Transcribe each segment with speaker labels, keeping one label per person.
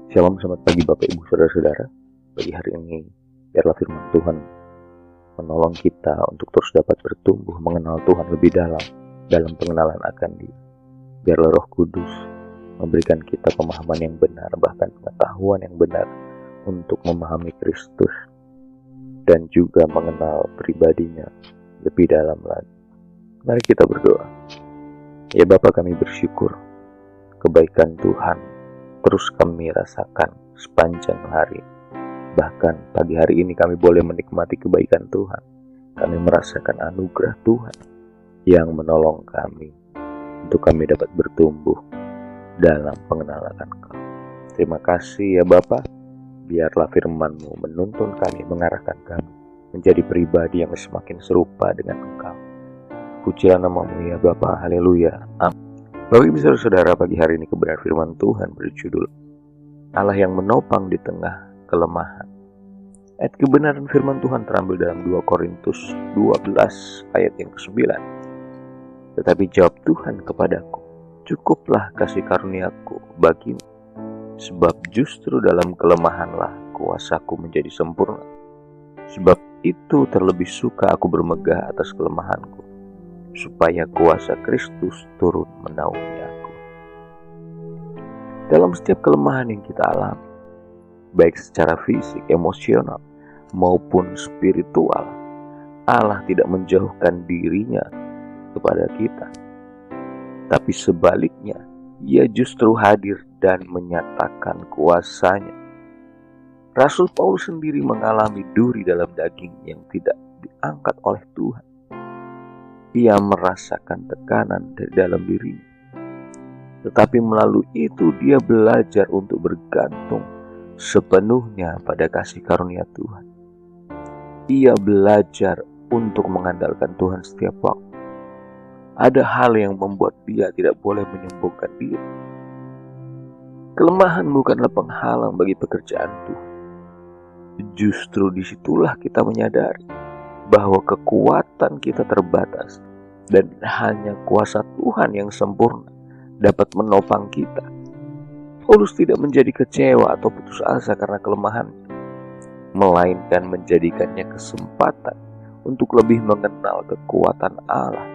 Speaker 1: Shalom, selamat pagi Bapak Ibu Saudara-saudara. Pagi hari ini biarlah firman Tuhan menolong kita untuk terus dapat bertumbuh mengenal Tuhan lebih dalam pengenalan akan Dia. Biarlah Roh Kudus memberikan kita pemahaman yang benar, bahkan pengetahuan yang benar untuk memahami Kristus dan juga mengenal pribadinya lebih dalam lagi. Mari kita berdoa. Ya Bapa, kami bersyukur kebaikan Tuhan terus kami rasakan sepanjang hari. Bahkan pagi hari ini kami boleh menikmati kebaikan Tuhan. Kami merasakan anugerah Tuhan yang menolong kami untuk kami dapat bertumbuh dalam pengenalan Engkau. Terima kasih ya Bapa. Biarlah firman-Mu menuntun kami, mengarahkan kami menjadi pribadi yang semakin serupa dengan Engkau. Pujilah nama-Mu ya Bapa. Haleluya. Amin. Bapak Ibu Saudara, pagi hari ini kebenaran firman Tuhan berjudul Allah yang menopang di tengah kelemahan. Ayat kebenaran firman Tuhan terambil dalam 2 Korintus 12 ayat yang ke-9. Tetapi jawab Tuhan kepadaku, cukuplah kasih karuniaku bagimu, sebab justru dalam kelemahanlah kuasaku menjadi sempurna. Sebab itu terlebih suka aku bermegah atas kelemahanku, supaya kuasa Kristus turun menaungi aku. Dalam setiap kelemahan yang kita alami, baik secara fisik, emosional, maupun spiritual, Allah tidak menjauhkan dirinya kepada kita. Tapi sebaliknya, Ia justru hadir dan menyatakan kuasanya. Rasul Paulus sendiri mengalami duri dalam daging yang tidak diangkat oleh Tuhan. Ia merasakan tekanan dari dalam dirinya. Tetapi melalui itu dia belajar untuk bergantung sepenuhnya pada kasih karunia Tuhan. Ia belajar untuk mengandalkan Tuhan setiap waktu. Ada hal yang membuat dia tidak boleh menyombongkan diri. Kelemahan bukanlah penghalang bagi pekerjaan Tuhan. Justru disitulah kita menyadari bahwa kekuatan kita terbatas dan hanya kuasa Tuhan yang sempurna dapat menopang kita. Paulus tidak menjadi kecewa atau putus asa karena kelemahannya, melainkan menjadikannya kesempatan untuk lebih mengenal kekuatan Allah.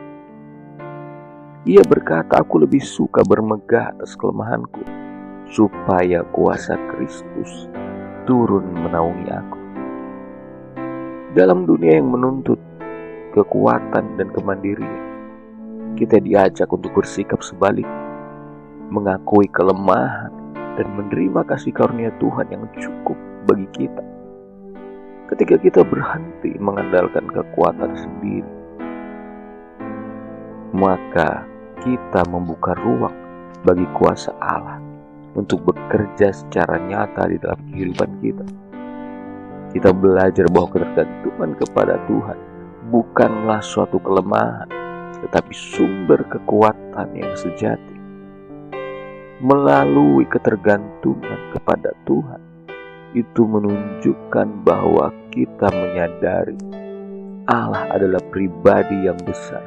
Speaker 1: Ia berkata, aku lebih suka bermegah atas kelemahanku, supaya kuasa Kristus turun menaungi aku. Dalam dunia yang menuntut kekuatan dan kemandirian, kita diajak untuk bersikap sebalik, mengakui kelemahan dan menerima kasih karunia Tuhan yang cukup bagi kita. Ketika kita berhenti mengandalkan kekuatan sendiri, maka kita membuka ruang bagi kuasa Allah untuk bekerja secara nyata di dalam kehidupan kita. Kita belajar bahwa ketergantungan kepada Tuhan bukanlah suatu kelemahan, tetapi sumber kekuatan yang sejati. Melalui ketergantungan kepada Tuhan, itu menunjukkan bahwa kita menyadari Allah adalah pribadi yang besar,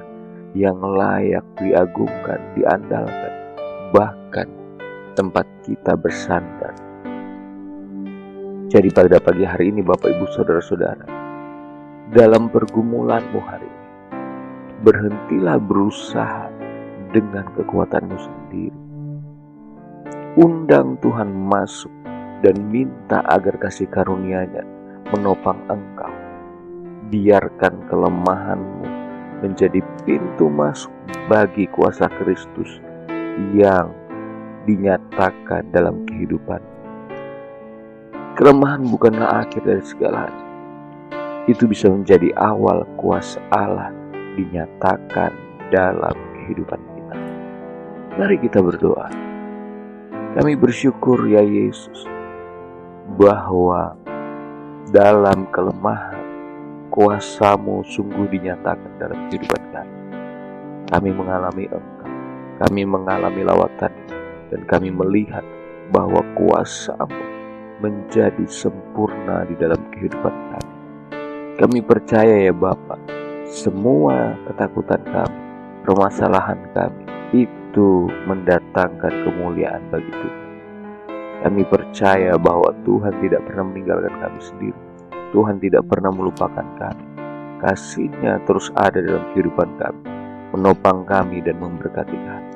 Speaker 1: yang layak diagungkan, diandalkan, bahkan tempat kita bersandar. Jadi pada pagi hari ini Bapak Ibu Saudara-saudara, dalam pergumulanmu hari ini, berhentilah berusaha dengan kekuatanmu sendiri. Undang Tuhan masuk dan minta agar kasih karunia-Nya menopang engkau. Biarkan kelemahanmu menjadi pintu masuk bagi kuasa Kristus yang dinyatakan dalam kehidupan. Kelemahan bukanlah akhir dari segalanya. Itu bisa menjadi awal kuasa Allah dinyatakan dalam kehidupan kita. Mari kita berdoa. Kami bersyukur ya Yesus, bahwa dalam kelemahan kuasa-Mu sungguh dinyatakan dalam kehidupan kami. Kami mengalami Engkau, kami mengalami lawatan, dan kami melihat bahwa kuasa-Mu menjadi sempurna di dalam kehidupan kami. Kami percaya ya Bapa, semua ketakutan kami, permasalahan kami, itu mendatangkan kemuliaan bagi Tuhan. Kami percaya bahwa Tuhan tidak pernah meninggalkan kami sendiri. Tuhan tidak pernah melupakan kami. Kasih-Nya terus ada dalam kehidupan kami, menopang kami dan memberkati kami.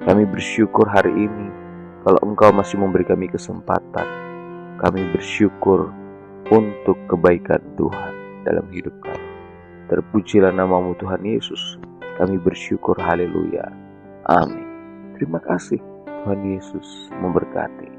Speaker 1: Kami bersyukur hari ini kalau Engkau masih memberi kami kesempatan. Kami bersyukur untuk kebaikan Tuhan dalam hidup kami. Terpujilah nama-Mu Tuhan Yesus. Kami bersyukur, haleluya. Amin. Terima kasih. Tuhan Yesus memberkati.